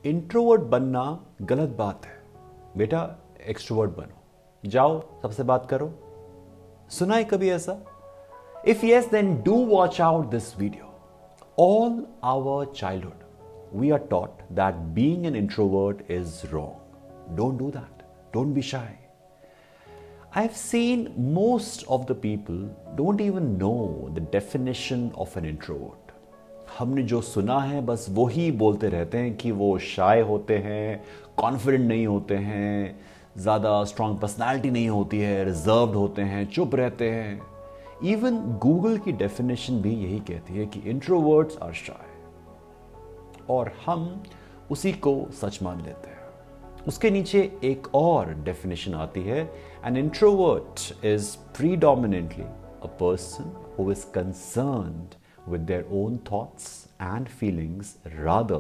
Introvert बनना गलत बात है, बेटा एक्सट्रोवर्ट बनो, जाओ सबसे बात करो। सुना है कभी ऐसा? If yes then do watch out this video. All our childhood we are taught that being an introvert is wrong. Don't do that, don't be shy. I've seen most of the people don't even know the definition of an introvert. हमने जो सुना है बस वही बोलते रहते हैं कि वो शाय होते हैं, कॉन्फिडेंट नहीं होते हैं, ज़्यादा स्ट्रॉन्ग पर्सनालिटी नहीं होती है, रिजर्व्ड होते हैं, चुप रहते हैं। इवन गूगल की डेफिनेशन भी यही कहती है कि इंट्रोवर्ट्स आर शाय, और हम उसी को सच मान लेते हैं। उसके नीचे एक और डेफिनेशन आती है, N introvert is predominantly a person who is concerned with their own thoughts and feelings rather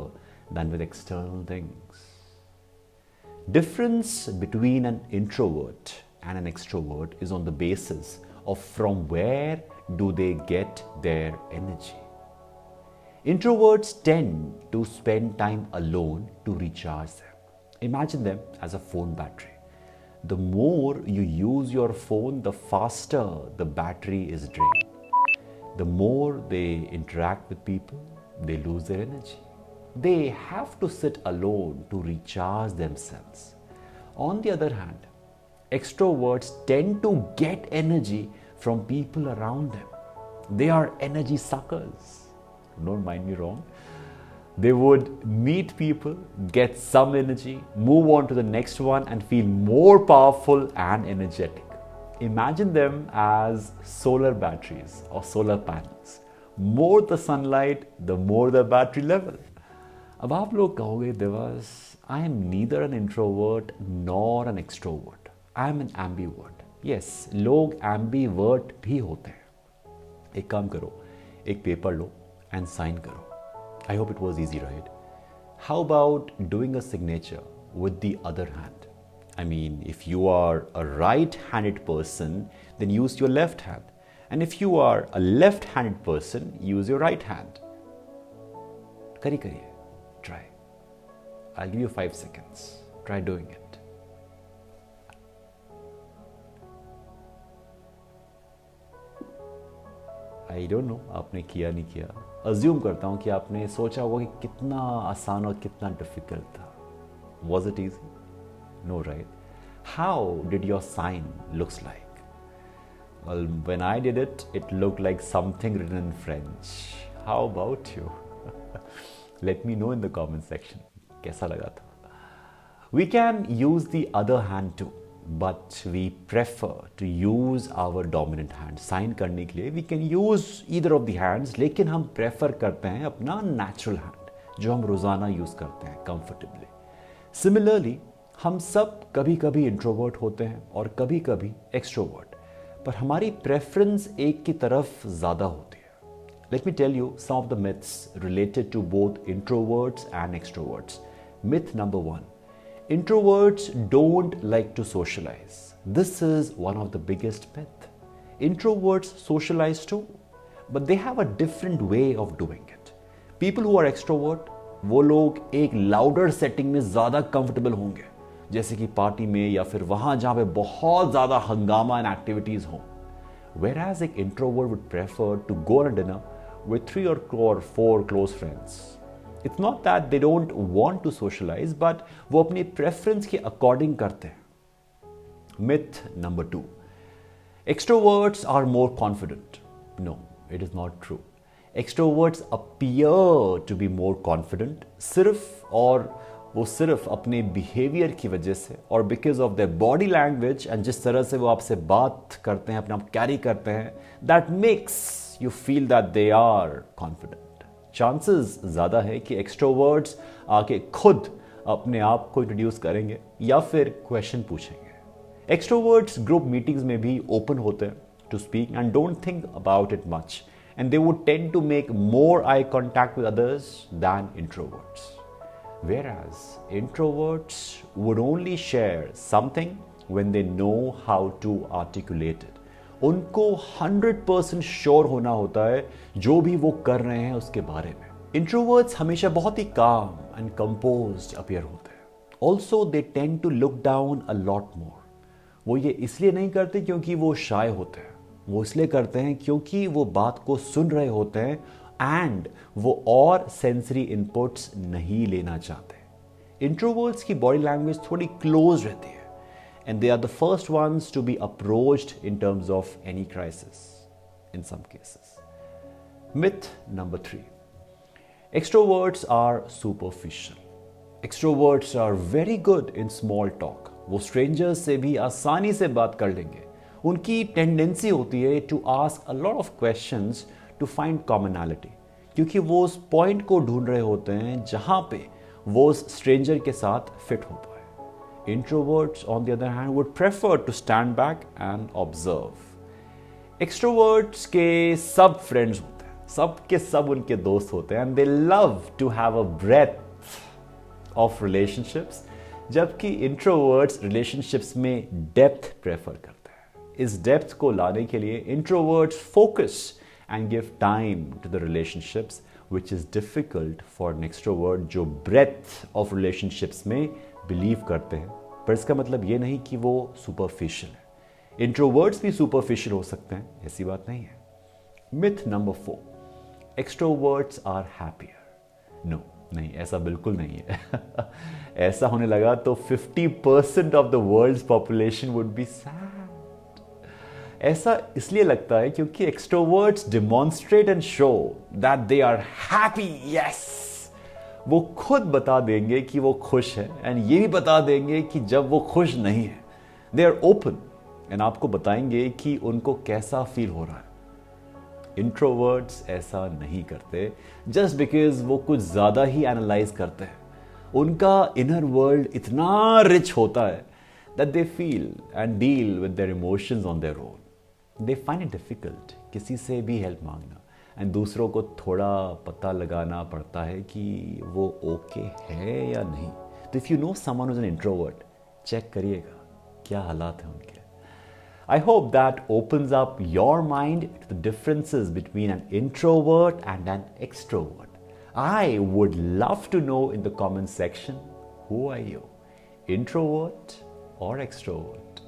than with external things. Difference between an introvert and an extrovert is on the basis of from where do they get their energy. Introverts tend to spend time alone to recharge them. Imagine them as a phone battery. The more you use your phone, the faster the battery is drained. The more they interact with people, they lose their energy. They have to sit alone to recharge themselves. On the other hand, extroverts tend to get energy from people around them. They are energy suckers. Don't mind me wrong. They would meet people, get some energy, move on to the next one, and feel more powerful and energetic. Imagine them as solar batteries or solar panels. More the sunlight, the more the battery level. अब आप लोग कहोगे दिवस, I am neither an introvert nor an extrovert. I am an ambivert. Yes, लोग ambivert भी होते हैं। एक काम करो, एक पेपर लो and sign करो। I hope it was easy, right? How about doing a signature with the other hand? I mean, if you are a right-handed person, then use your left hand. And if you are a left-handed person, use your right hand. Kariye. Try. I'll give you 5 seconds. Try doing it. I don't know, आपने किया नहीं किया। Assume करता हूँ कि आपने सोचा होगा कि कितना आसान और कितना difficult था। Was it easy? No, right? How did your sign looks like? Well, when I did it, it looked like something written in French. How about you? Let me know in the comment section. कैसा लगा था? We can use the other hand too, but we prefer to use our dominant hand. Sign करने के लिए we can use either of the hands, लेकिन हम prefer करते हैं अपना natural hand, जो हम रोजाना use करते हैं comfortably. Similarly, हम सब कभी कभी इंट्रोवर्ट होते हैं और कभी कभी एक्सट्रोवर्ट, पर हमारी प्रेफरेंस एक की तरफ ज़्यादा होती है। Let me tell you some of the myths related to both introverts and extroverts. Myth number 1, introverts don't like to socialise. This is one of the biggest myth. Introverts socialise too, but they have a different way of doing it. People who are extrovert, वो लोग एक louder setting में ज़्यादा comfortable होंगे, जैसे कि party में या फिर वहां जहां पे बहुत ज्यादा हंगामा एंड एक्टिविटीज हो। Whereas एक introvert would prefer to go on a dinner with 3 or 4 close friends. It's not that they don't want to socialize, but वो अपनी प्रेफरेंस के अकॉर्डिंग करते हैं। Myth number 2, extroverts are more confident. No, it is not true. Extroverts appear to be more confident सिर्फ अपने behaviour की वजह से और because of their body language and जिस तरह से वो आपसे बात करते हैं, अपने आप कैरी करते हैं, that makes you feel that they are confident. Chances ज़्यादा है कि एक्सट्रोवर्ट्स आके खुद अपने आप को इंट्रोड्यूस करेंगे या फिर क्वेश्चन पूछेंगे। एक्सट्रोवर्ट्स ग्रुप मीटिंग्स में भी ओपन होते हैं to speak and don't think about it much, and they would tend to make more eye contact with others than introverts. Whereas introverts would only share something when they know how to articulate it. उनको 100% sure होना होता है जो भी वो कर रहे हैं उसके बारे में। इंट्रोवर्ट्स हमेशा बहुत ही काम एंड कंपोज्ड अपीयर होते हैं। Also they tend to look down a lot more. वो ये इसलिए नहीं करते क्योंकि वो शाय होते हैं, वो इसलिए करते हैं क्योंकि वो बात को सुन रहे होते हैं एंड वो और सेंसरी इनपुट्स नहीं लेना चाहते। इंट्रोवर्ट्स की बॉडी लैंग्वेज थोड़ी क्लोज रहती है and they are the first ones to be approached in terms of any crisis in some cases. Myth number 3. Extroverts are superficial. Extroverts are very good in small talk. वो strangers से भी आसानी से बात कर लेंगे। उनकी टेंडेंसी होती है to ask a lot of questions to find commonality, क्योंकि वो उस पॉइंट को ढूंढ रहे होते हैं जहां पे वो उस स्ट्रेंजर के साथ फिट हो पाए। Introverts on the other hand would prefer to stand back and observe. Extroverts के सब फ्रेंड्स होते हैं, सब के सब उनके दोस्त होते हैं and they love to have a breadth of relationships, जबकि इंट्रोवर्ट्स रिलेशनशिप्स में डेप्थ प्रेफर करते हैं। इस डेप्थ को लाने के लिए introverts focus and give time to the relationships which is difficult for an extrovert जो ब्रेथ ऑफ रिलेशनशिप्स में बिलीव करते हैं। पर इसका मतलब ये नहीं कि वो सुपरफिशियल है। इंट्रोवर्ट्स भी सुपरफिशियल हो सकते हैं, ऐसी बात नहीं है। Myth number 4, extroverts are happier. No, नहीं, ऐसा बिल्कुल नहीं है। ऐसा होने लगा तो 50% of the world's population would be sad. ऐसा इसलिए लगता है क्योंकि extroverts demonstrate and show that they are happy. Yes, वो खुद बता देंगे कि वो खुश है एंड ये भी बता देंगे कि जब वो खुश नहीं है। दे आर ओपन एंड आपको बताएंगे कि उनको कैसा फील हो रहा है। इंट्रोवर्ट्स ऐसा नहीं करते जस्ट बिकॉज वो कुछ ज्यादा ही एनालाइज करते हैं। उनका इनर वर्ल्ड इतना रिच होता है that they feel and deal with their emotions on their own. They find it difficult किसी से भी हेल्प मांगना एंड दूसरों को थोड़ा पता लगाना पड़ता है कि वो ओके है या नहीं। तो if you know someone is an introvert, check करिएगा क्या हालात हैं उनके। I hope that opens up your mind to the differences between an introvert and an extrovert. I would love to know in the comment section, who are you, introvert or extrovert?